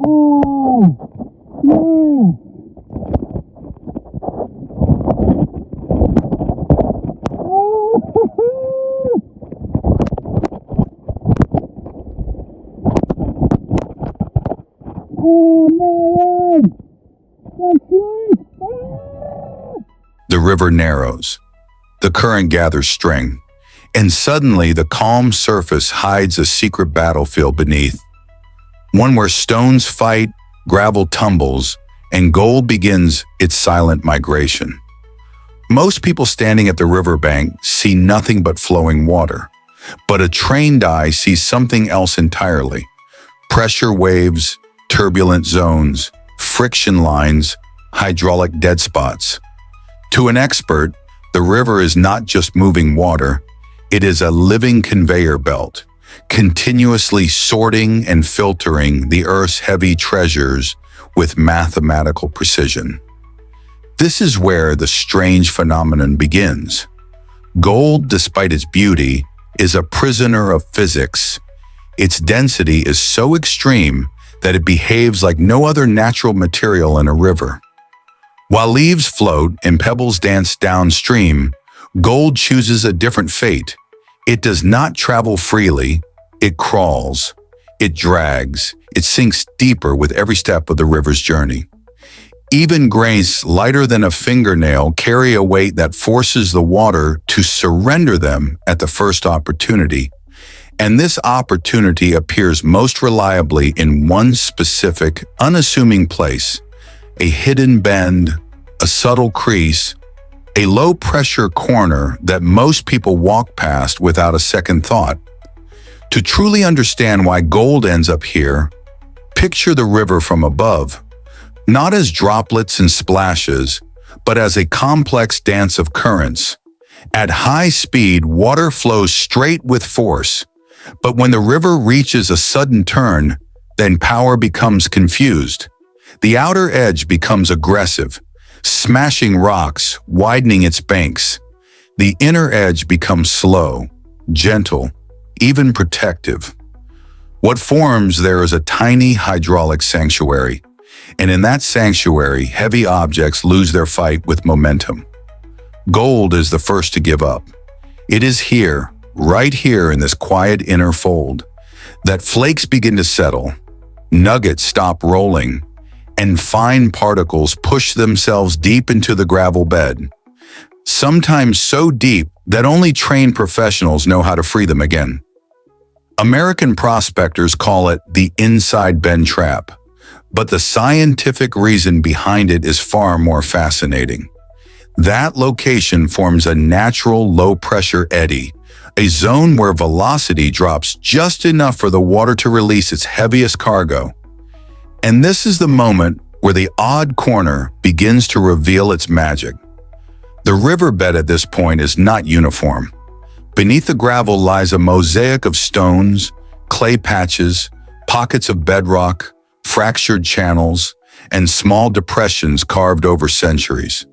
The river narrows. The current gathers strength, and suddenly the calm surface hides a secret battlefield beneath. One where stones fight, gravel tumbles, and gold begins its silent migration. Most people standing at the riverbank see nothing but flowing water, but a trained eye sees something else entirely. Pressure waves, turbulent zones, friction lines, hydraulic dead spots. To an expert, the river is not just moving water, it is a living conveyor belt, continuously sorting and filtering the Earth's heavy treasures with mathematical precision. This is where the strange phenomenon begins. Gold, despite its beauty, is a prisoner of physics. Its density is so extreme that it behaves like no other natural material in a river. While leaves float and pebbles dance downstream, gold chooses a different fate. It does not travel freely, it crawls, it drags, it sinks deeper with every step of the river's journey. Even grains lighter than a fingernail carry a weight that forces the water to surrender them at the first opportunity. And this opportunity appears most reliably in one specific, unassuming place: a hidden bend, a subtle crease, a low-pressure corner that most people walk past without a second thought. To truly understand why gold ends up here, picture the river from above, not as droplets and splashes, but as a complex dance of currents. At high speed, water flows straight with force, but when the river reaches a sudden turn, then power becomes confused. The outer edge becomes aggressive, smashing rocks, widening its banks. The inner edge becomes slow, gentle, even protective. What forms there is a tiny hydraulic sanctuary, and in that sanctuary, heavy objects lose their fight with momentum. Gold is the first to give up. It is here, right here in this quiet inner fold, that flakes begin to settle, nuggets stop rolling, and fine particles push themselves deep into the gravel bed, sometimes so deep that only trained professionals know how to free them again. American prospectors call it the inside bend trap, but the scientific reason behind it is far more fascinating. That location forms a natural low-pressure eddy, a zone where velocity drops just enough for the water to release its heaviest cargo. And this is the moment where the odd corner begins to reveal its magic. The riverbed at this point is not uniform. Beneath the gravel lies a mosaic of stones, clay patches, pockets of bedrock, fractured channels, and small depressions carved over centuries.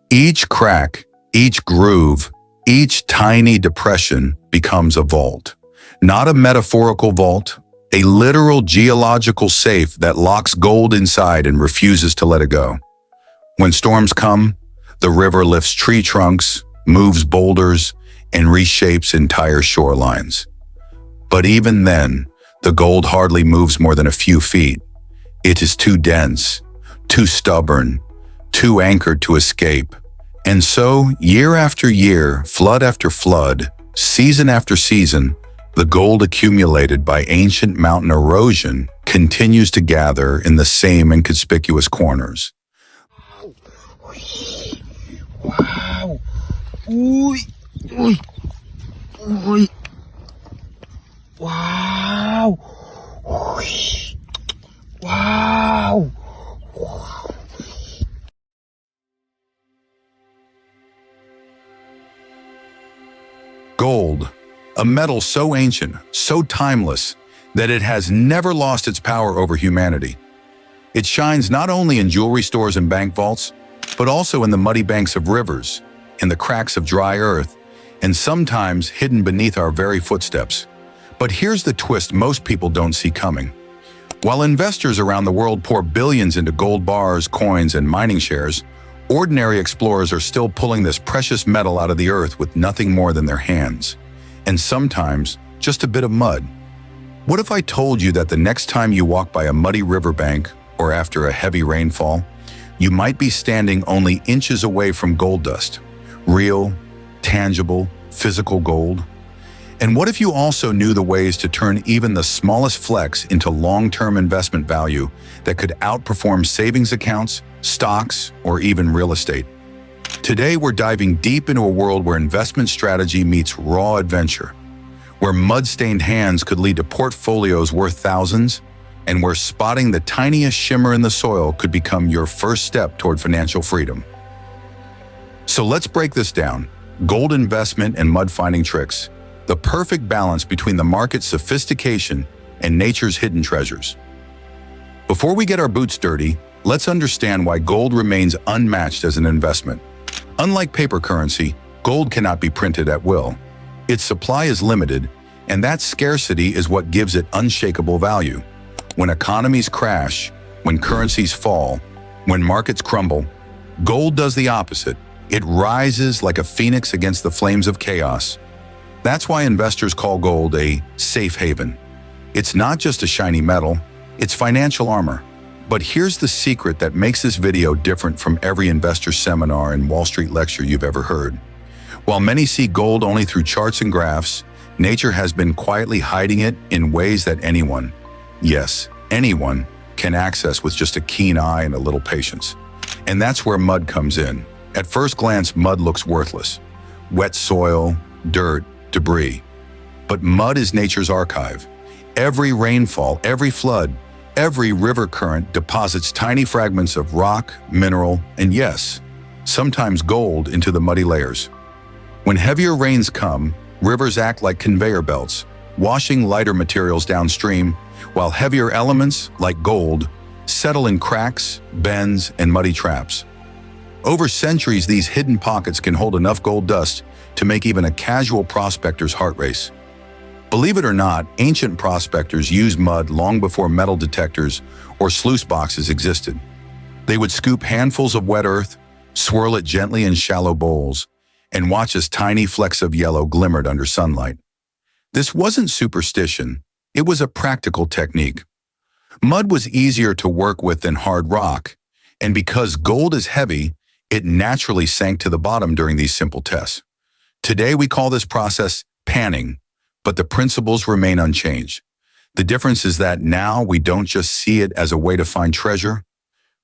Each crack, each groove, each tiny depression becomes a vault. Not a metaphorical vault, a literal geological safe that locks gold inside and refuses to let it go. When storms come, the river lifts tree trunks, moves boulders, and reshapes entire shorelines. But even then, the gold hardly moves more than a few feet. It is too dense, too stubborn, too anchored to escape. And so, year after year, flood after flood, season after season, the gold accumulated by ancient mountain erosion continues to gather in the same inconspicuous corners. Wow! Uy! Uy! Uy! Wow! Uy! Wow! Gold, a metal so ancient, so timeless, that it has never lost its power over humanity. It shines not only in jewelry stores and bank vaults, but also in the muddy banks of rivers, in the cracks of dry earth, and sometimes hidden beneath our very footsteps. But here's the twist most people don't see coming. While investors around the world pour billions into gold bars, coins, and mining shares, ordinary explorers are still pulling this precious metal out of the earth with nothing more than their hands, and sometimes just a bit of mud. What if I told you that the next time you walk by a muddy riverbank or after a heavy rainfall, you might be standing only inches away from gold dust, real, tangible, physical gold? And what if you also knew the ways to turn even the smallest flecks into long-term investment value that could outperform savings accounts, stocks, or even real estate? Today, we're diving deep into a world where investment strategy meets raw adventure, where mud-stained hands could lead to portfolios worth thousands, and where spotting the tiniest shimmer in the soil could become your first step toward financial freedom. So let's break this down. Gold investment and mud finding tricks. The perfect balance between the market's sophistication and nature's hidden treasures. Before we get our boots dirty, let's understand why gold remains unmatched as an investment. Unlike paper currency, gold cannot be printed at will. Its supply is limited, and that scarcity is what gives it unshakable value. When economies crash, when currencies fall, when markets crumble, gold does the opposite. It rises like a phoenix against the flames of chaos. That's why investors call gold a safe haven. It's not just a shiny metal, it's financial armor. But here's the secret that makes this video different from every investor seminar and Wall Street lecture you've ever heard. While many see gold only through charts and graphs, nature has been quietly hiding it in ways that anyone, yes, anyone, can access with just a keen eye and a little patience. And that's where mud comes in. At first glance, mud looks worthless. Wet soil, dirt, debris. But mud is nature's archive. Every rainfall, every flood, every river current deposits tiny fragments of rock, mineral, and yes, sometimes gold into the muddy layers. When heavier rains come, rivers act like conveyor belts, washing lighter materials downstream, while heavier elements, like gold, settle in cracks, bends, and muddy traps. Over centuries, these hidden pockets can hold enough gold dust to make even a casual prospector's heart race. Believe it or not, ancient prospectors used mud long before metal detectors or sluice boxes existed. They would scoop handfuls of wet earth, swirl it gently in shallow bowls, and watch as tiny flecks of yellow glimmered under sunlight. This wasn't superstition, it was a practical technique. Mud was easier to work with than hard rock, and because gold is heavy, it naturally sank to the bottom during these simple tests. Today we call this process panning, but the principles remain unchanged. The difference is that now we don't just see it as a way to find treasure,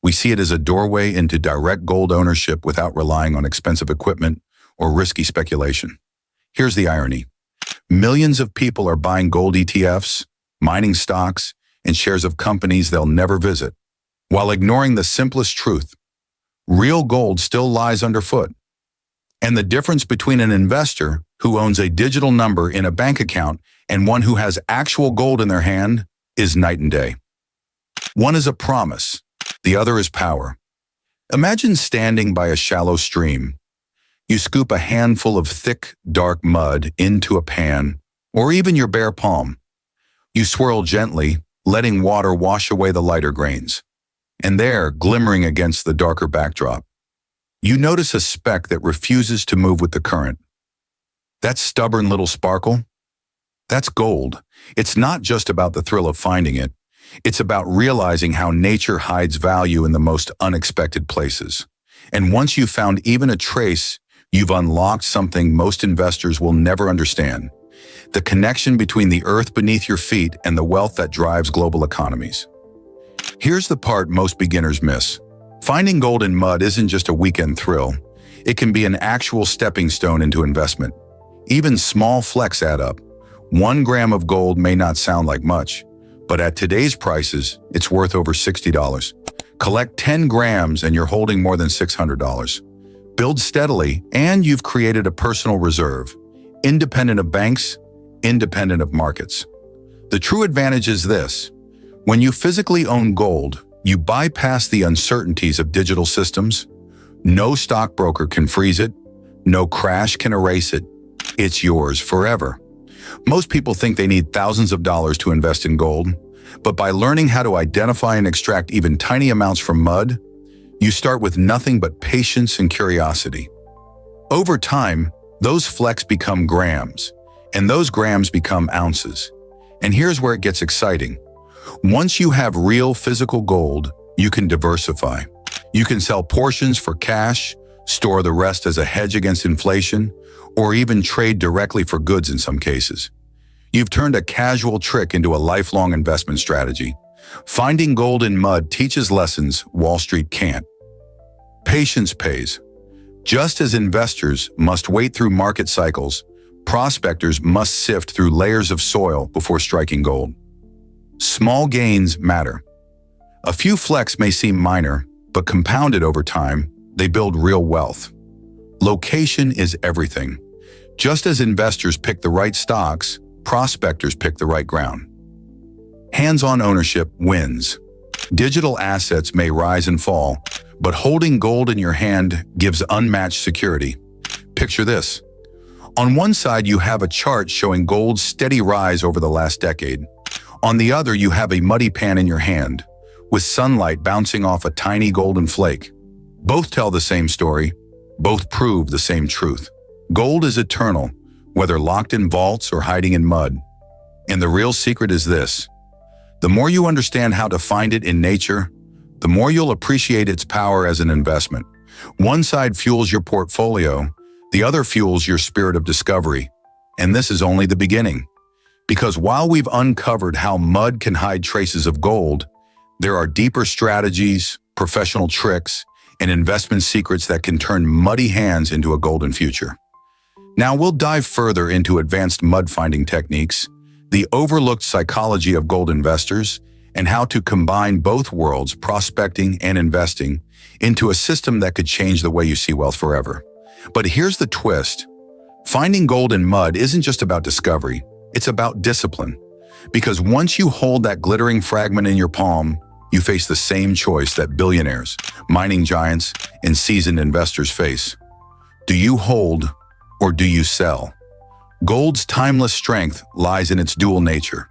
we see it as a doorway into direct gold ownership without relying on expensive equipment or risky speculation. Here's the irony. Millions of people are buying gold ETFs, mining stocks, and shares of companies they'll never visit, while ignoring the simplest truth. Real gold still lies underfoot. And the difference between an investor who owns a digital number in a bank account and one who has actual gold in their hand is night and day. One is a promise, the other is power. Imagine standing by a shallow stream. You scoop a handful of thick, dark mud into a pan, or even your bare palm. You swirl gently, letting water wash away the lighter grains. And there, glimmering against the darker backdrop, you notice a speck that refuses to move with the current. That stubborn little sparkle? That's gold. It's not just about the thrill of finding it. It's about realizing how nature hides value in the most unexpected places. And once you've found even a trace, you've unlocked something most investors will never understand: the connection between the earth beneath your feet and the wealth that drives global economies. Here's the part most beginners miss. Finding gold in mud isn't just a weekend thrill. It can be an actual stepping stone into investment. Even small flecks add up. 1 gram of gold may not sound like much, but at today's prices, it's worth over $60. Collect 10 grams and you're holding more than $600. Build steadily, and you've created a personal reserve, independent of banks, independent of markets. The true advantage is this: when you physically own gold, you bypass the uncertainties of digital systems. No stockbroker can freeze it. No crash can erase it. It's yours forever. Most people think they need thousands of dollars to invest in gold, But by learning how to identify and extract even tiny amounts from mud, you start with nothing but patience and curiosity. Over time, those flecks become grams, and those grams become ounces. And here's where it gets exciting. Once you have real physical gold, you can diversify. You can sell portions for cash, store the rest as a hedge against inflation, or even trade directly for goods in some cases. You've turned a casual trick into a lifelong investment strategy. Finding gold in mud teaches lessons Wall Street can't. Patience pays. Just as investors must wait through market cycles, prospectors must sift through layers of soil before striking gold. Small gains matter. A few flecks may seem minor, but compounded over time, they build real wealth. Location is everything. Just as investors pick the right stocks, prospectors pick the right ground. Hands-on ownership wins. Digital assets may rise and fall, but holding gold in your hand gives unmatched security. Picture this. On one side, you have a chart showing gold's steady rise over the last decade. On the other, you have a muddy pan in your hand, with sunlight bouncing off a tiny golden flake. Both tell the same story. Both prove the same truth. Gold is eternal, whether locked in vaults or hiding in mud. And the real secret is this. The more you understand how to find it in nature, the more you'll appreciate its power as an investment. One side fuels your portfolio, the other fuels your spirit of discovery. And this is only the beginning. Because while we've uncovered how mud can hide traces of gold, there are deeper strategies, professional tricks, and investment secrets that can turn muddy hands into a golden future. Now we'll dive further into advanced mud finding techniques, the overlooked psychology of gold investors, and how to combine both worlds, prospecting and investing, into a system that could change the way you see wealth forever. But here's the twist. Finding gold in mud isn't just about discovery, it's about discipline. Because once you hold that glittering fragment in your palm, you face the same choice that billionaires, mining giants, and seasoned investors face. Do you hold or do you sell? Gold's timeless strength lies in its dual nature.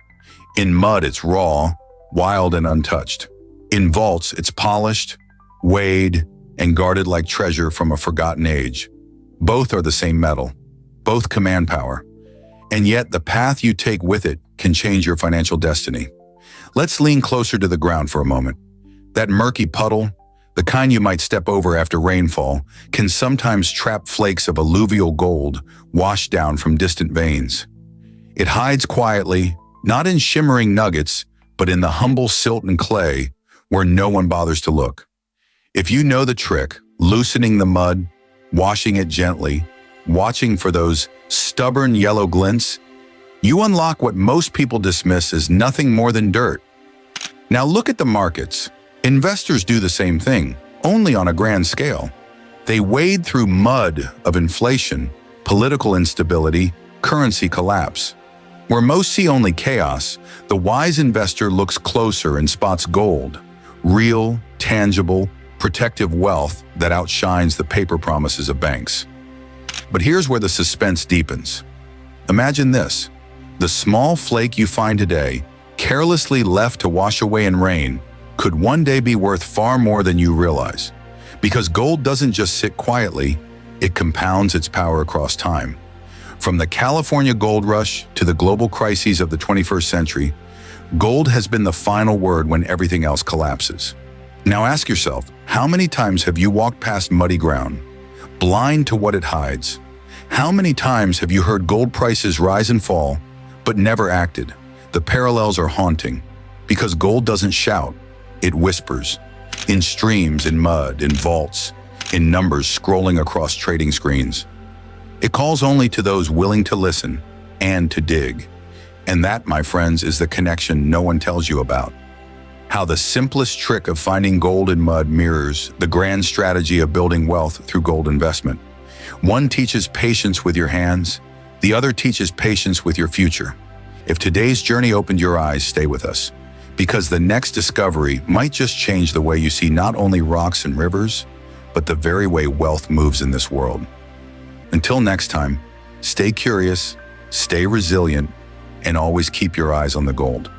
In mud, it's raw, wild, and untouched. In vaults, it's polished, weighed, and guarded like treasure from a forgotten age. Both are the same metal. Both command power. And yet, the path you take with it can change your financial destiny. Let's lean closer to the ground for a moment. That murky puddle, the kind you might step over after rainfall, can sometimes trap flakes of alluvial gold washed down from distant veins. It hides quietly, not in shimmering nuggets, but in the humble silt and clay where no one bothers to look. If you know the trick, loosening the mud, washing it gently, watching for those stubborn yellow glints, you unlock what most people dismiss as nothing more than dirt. Now look at the markets. Investors do the same thing, only on a grand scale. They wade through mud of inflation, political instability, currency collapse. Where most see only chaos, the wise investor looks closer and spots gold, real, tangible, protective wealth that outshines the paper promises of banks. But here's where the suspense deepens. Imagine this. The small flake you find today, carelessly left to wash away in rain, could one day be worth far more than you realize. Because gold doesn't just sit quietly, it compounds its power across time. From the California gold rush to the global crises of the 21st century, gold has been the final word when everything else collapses. Now ask yourself, how many times have you walked past muddy ground, blind to what it hides? How many times have you heard gold prices rise and fall, but never acted? The parallels are haunting, because gold doesn't shout, it whispers. In streams, in mud, in vaults, in numbers scrolling across trading screens. It calls only to those willing to listen and to dig. And that, my friends, is the connection no one tells you about. How the simplest trick of finding gold in mud mirrors the grand strategy of building wealth through gold investment. One teaches patience with your hands, the other teaches patience with your future. If today's journey opened your eyes, stay with us. Because the next discovery might just change the way you see not only rocks and rivers, but the very way wealth moves in this world. Until next time, stay curious, stay resilient, and always keep your eyes on the gold.